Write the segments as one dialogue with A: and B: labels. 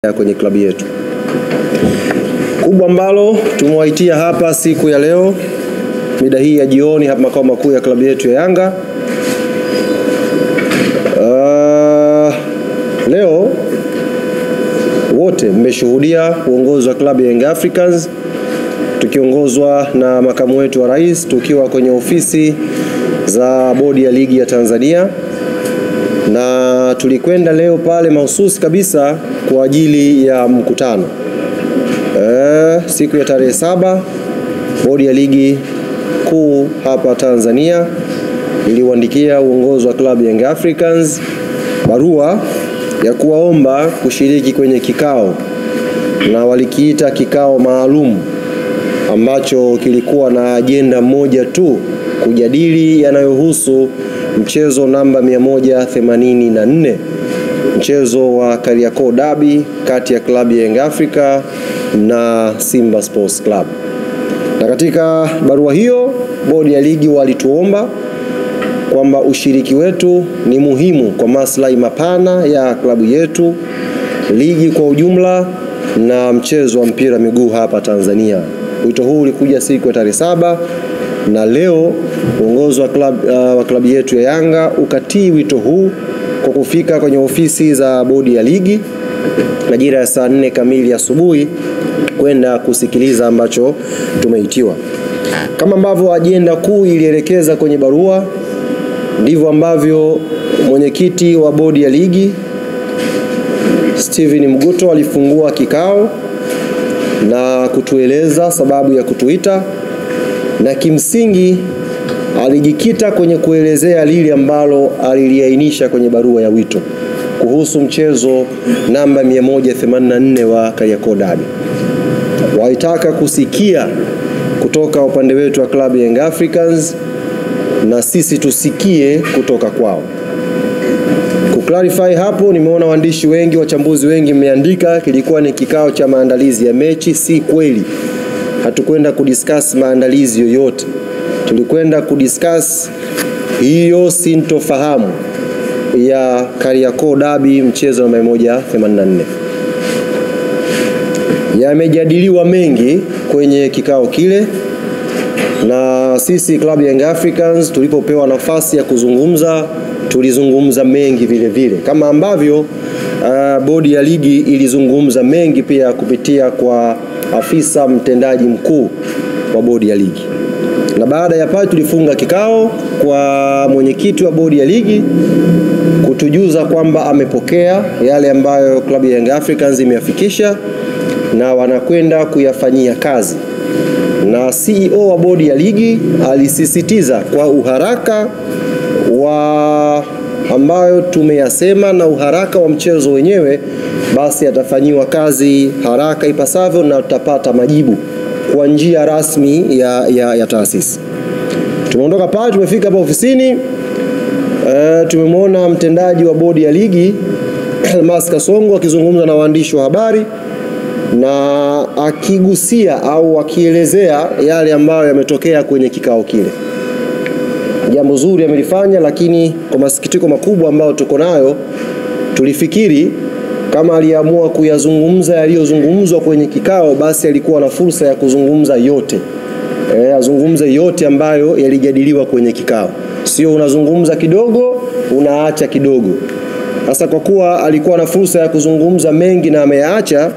A: kwenye klabu yetu. Kubwa ambalo tumewaitia hapa siku ya leo mida hii ya jioni hapa makao makuu ya klabu yetu ya Yanga. Leo wote mmeshuhudia uongozi wa klabu ya Young Africans tukiongozwa na makamu wetu wa rais, tukiwa kwenye ofisi za bodi ya ligi ya Tanzania, na tulikwenda leo pale mahususi kabisa kwa ajili ya mkutano. Siku ya tarehe 7 bodi ya ligi kuu hapa Tanzania iliwaandikia uongozi wa klabu ya Young Africans barua ya kuwaomba kushiriki kwenye kikao, na walikiita kikao maalum ambacho kilikuwa na ajenda moja tu, kujadili yanayohusu mchezo namba 184, mchezo wa Kariakoo Derby kati ya klabu ya Young Africa na Simba Sports Club. Na katika barua hiyo bodi ya ligi walituomba kwamba ushiriki wetu ni muhimu kwa maslahi mapana ya klabu yetu, ligi kwa ujumla na mchezo wa mpira miguu hapa Tanzania. Wito huu ulikuja siku ya tarehe 7, na leo uongozi wa klabu yetu ya Yanga ukatii wito huu kwa kufika kwenye ofisi za bodi ya ligi majira ya saa 4 kamili asubuhi kwenda kusikiliza ambacho tumeitiwa. Kama ambavyo ajenda kuu ilielekeza kwenye barua, ndivyo ambavyo mwenyekiti wa bodi ya ligi Steven Mguto alifungua kikao na kutueleza sababu ya kutuita, na kimsingi alijikita kwenye kuelezea lile ambalo aliliainisha kwenye barua ya wito kuhusu mchezo namba 184 wa Kariakoo Derby. Walitaka kusikia kutoka upande wetu wa klabu ya Young Africans na sisi tusikie kutoka kwao. Kuclarify hapo, nimeona waandishi wengi, wachambuzi wengi mmeandika kilikuwa ni kikao cha maandalizi ya mechi. Si kweli. Hatukwenda kudiscuss maandalizi yoyote. Tulikwenda kudiscuss hiyo sintofahamu ya Kariakoo Derby, mchezo namba 184. Yamejadiliwa mengi kwenye kikao kile, na sisi klabu ya Young Africans tulipopewa nafasi ya kuzungumza tulizungumza mengi vile vile, kama ambavyo bodi ya ligi ilizungumza mengi pia kupitia kwa afisa mtendaji mkuu wa bodi ya ligi. Na baada ya pale tulifunga kikao kwa mwenyekiti wa bodi ya ligi kutujuza kwamba amepokea yale ambayo klabu ya Young Africans imeyafikisha na wanakwenda kuyafanyia kazi. Na CEO wa bodi ya ligi alisisitiza kwa uharaka wa ambayo tumeyasema na uharaka wa mchezo wenyewe, basi atafanyiwa kazi haraka ipasavyo na tutapata majibu kwa njia rasmi ya taasisi. Tumeondoka pale, tumefika hapa ofisini, tumemwona mtendaji wa bodi ya ligi Almas Kasongo akizungumza na waandishi wa habari na akigusia au akielezea yale ambayo yametokea kwenye kikao kile. Jambo zuri amelifanya, lakini kwa masikitiko makubwa ambayo tuko nayo, tulifikiri kama aliamua kuyazungumza yaliyozungumzwa kwenye kikao, basi alikuwa na fursa ya kuzungumza yote. Azungumze yote ambayo yalijadiliwa kwenye kikao. Sio unazungumza kidogo, unaacha kidogo. Sasa kwa kuwa alikuwa na fursa ya kuzungumza mengi na ameyaacha,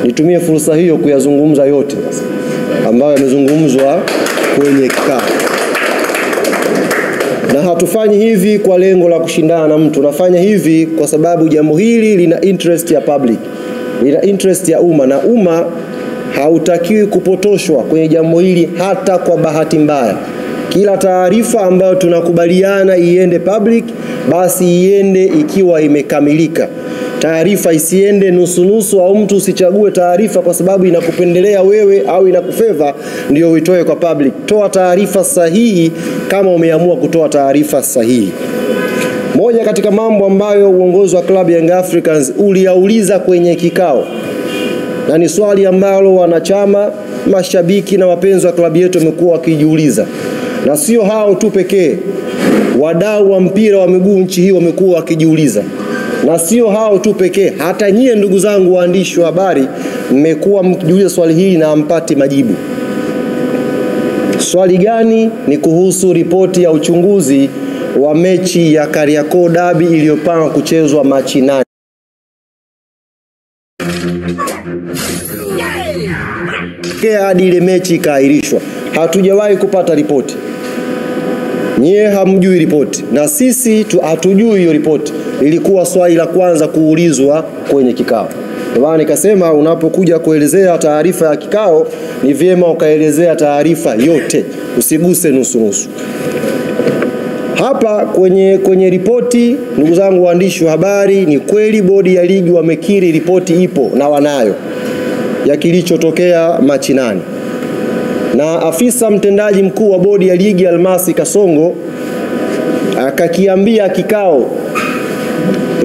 A: nitumie fursa hiyo kuyazungumza yote ambayo yamezungumzwa kwenye kikao. Na hatufanyi hivi kwa lengo la kushindana na mtu. Nafanya hivi kwa sababu jambo hili lina interest ya public, lina interest ya umma, na umma hautakiwi kupotoshwa kwenye jambo hili hata kwa bahati mbaya. Kila taarifa ambayo tunakubaliana iende public, basi iende ikiwa imekamilika. Taarifa isiende nusu au mtu usichague taarifa kwa sababu inakupendelea wewe au inakufeva ndio uitoe kwa public. Toa taarifa sahihi kama umeamua kutoa taarifa sahihi. Moja katika mambo ambayo uongozi wa klabu ya Young Africans uliauliza kwenye kikao, na ni swali ambalo wanachama, mashabiki na wapenzi wa klabu yetu wamekuwa wakijiuliza, na sio hao tu pekee, wadau wa mpira wa miguu nchi hii wamekuwa wakijiuliza, Na sio hao tu pekee, hata nyie ndugu zangu waandishi wa habari mmekuwa mkijiuliza swali hili na hampati majibu. Swali gani? Ni kuhusu ripoti ya uchunguzi wa mechi ya Kariakoo Derby iliyopangwa kuchezwa Machi 8. Hadi ile mechi ikaahirishwa, hatujawahi kupata ripoti. Nyie hamjui ripoti na sisi hatujui hiyo ripoti. Ilikuwa swali la kwanza kuulizwa kwenye kikao. Ndio nikasema unapokuja kuelezea taarifa ya kikao ni vyema ukaelezea taarifa yote, usiguse nusu nusu. Hapa kwenye ripoti, ndugu zangu waandishi wa habari, ni kweli bodi ya ligi wamekiri ripoti ipo na wanayo ya kilichotokea Machi 8. Na afisa mtendaji mkuu wa bodi ya ligi Almasi Kasongo akakiambia kikao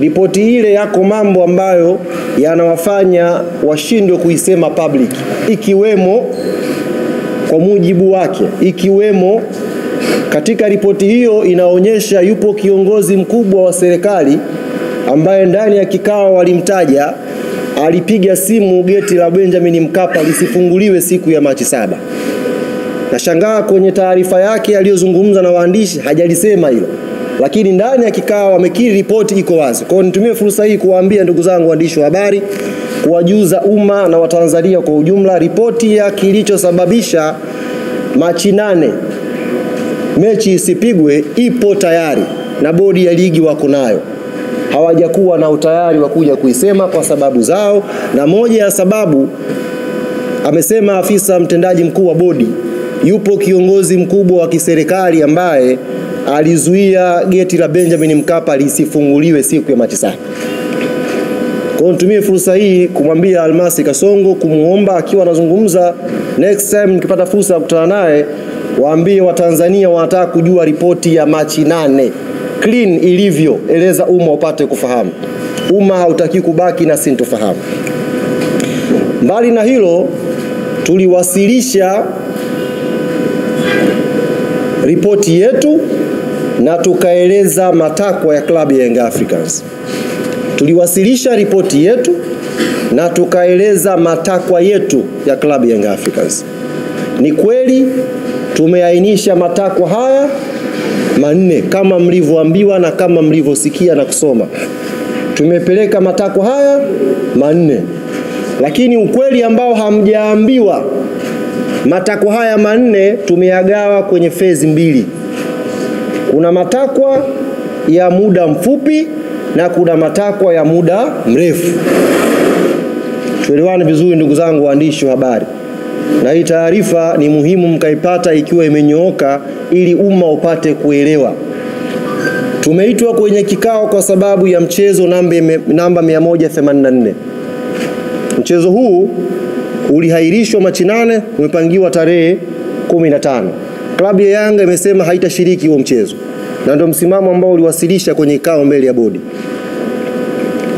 A: ripoti ile yako mambo ambayo yanawafanya washindwe kuisema public, ikiwemo kwa mujibu wake, ikiwemo katika ripoti hiyo inaonyesha yupo kiongozi mkubwa wa serikali ambaye ndani ya kikao walimtaja, alipiga simu geti la Benjamin Mkapa lisifunguliwe siku ya Machi 7. Nashangaa kwenye taarifa yake aliyozungumza na waandishi hajalisema hilo. Lakini ndani ya kikao wamekiri ripoti iko wazi. Kwa hiyo nitumie fursa hii kuwaambia ndugu zangu waandishi wa habari, kuwajuza umma na Watanzania kwa ujumla, ripoti ya kilichosababisha Machi 8 mechi isipigwe ipo tayari na bodi ya ligi wako nayo. Hawajakuwa na utayari wa kuja kuisema kwa sababu zao, na moja ya sababu amesema afisa mtendaji mkuu wa bodi, yupo kiongozi mkubwa wa kiserikali ambaye alizuia geti la Benjamin Mkapa lisifunguliwe siku ya Machi 7. Kwa nitumie fursa hii kumwambia Almasi Kasongo, kumuomba akiwa anazungumza next time nikipata fursa ya kukutana naye, waambie Watanzania wanataka kujua ripoti ya Machi 8 clean ilivyo, eleza umma upate kufahamu. Umma hautaki kubaki na sintofahamu. Mbali na hilo, tuliwasilisha ripoti yetu na tukaeleza matakwa ya klabu ya Young Africans. Tuliwasilisha ripoti yetu na tukaeleza matakwa yetu ya klabu ya Young Africans. Ni kweli tumeainisha matakwa haya 4 kama mlivyoambiwa na kama mlivyosikia na kusoma. Tumepeleka matakwa haya 4. Lakini ukweli ambao hamjaambiwa, matakwa haya 4 tumeyagawa kwenye phase 2. Kuna matakwa ya muda mfupi na kuna matakwa ya muda mrefu. Tuelewane vizuri ndugu zangu waandishi wa habari. Na hii taarifa ni muhimu mkaipata ikiwa imenyooka ili umma upate kuelewa. Tumeitwa kwenye kikao kwa sababu ya mchezo namba 184. Mchezo huu ulihairishwa Machi 8, umepangiwa tarehe 15. Klabu ya Yanga imesema haitashiriki huo mchezo. Na ndio msimamo ambao uliwasilisha kwenye kikao mbele ya bodi.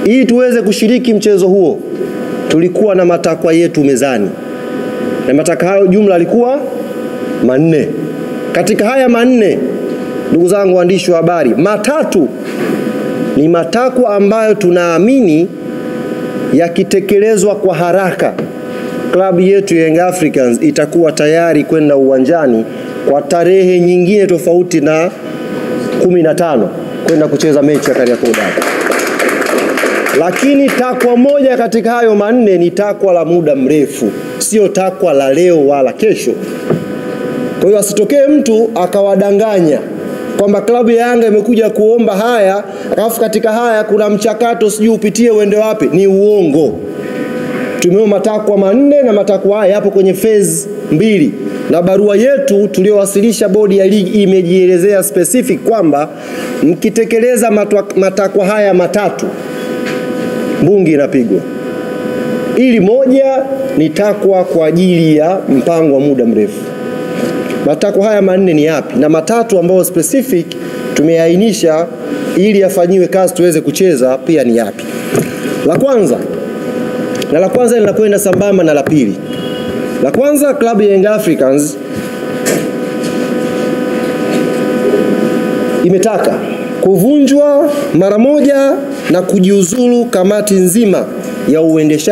A: Ili tuweze kushiriki mchezo huo, tulikuwa na matakwa yetu mezani. Na matakwa hayo jumla alikuwa 4. Katika haya 4, ndugu zangu waandishi wa habari, 3 ni matakwa ambayo tunaamini yakitekelezwa kwa haraka, klabu yetu Young Africans itakuwa tayari kwenda uwanjani kwa tarehe nyingine tofauti na 15 kwenda kucheza mechi ya Kariakoo Derby. Lakini takwa moja katika hayo 4 ni takwa la muda mrefu, sio takwa la leo wala kesho. Kwa hiyo asitokee mtu akawadanganya kwamba klabu ya Yanga imekuja kuomba haya, alafu katika haya kuna mchakato sijui upitie uende wapi. Ni uongo. Tumeomba matakwa 4 na matakwa haya hapo kwenye phase 2. Na barua yetu tuliyowasilisha bodi ya ligi imejielezea specific kwamba mkitekeleza matakwa haya 3, mbungi inapigwa. Ili moja ni takwa kwa ajili ya mpango wa muda mrefu. Matakwa haya 4 ni yapi? Na 3 ambao specific tumeainisha ili yafanyiwe kazi tuweze kucheza pia ni yapi? La kwanza linakwenda sambamba na la pili. La kwanza, klabu ya Young Africans imetaka kuvunjwa mara moja na kujiuzulu kamati nzima ya uendeshaji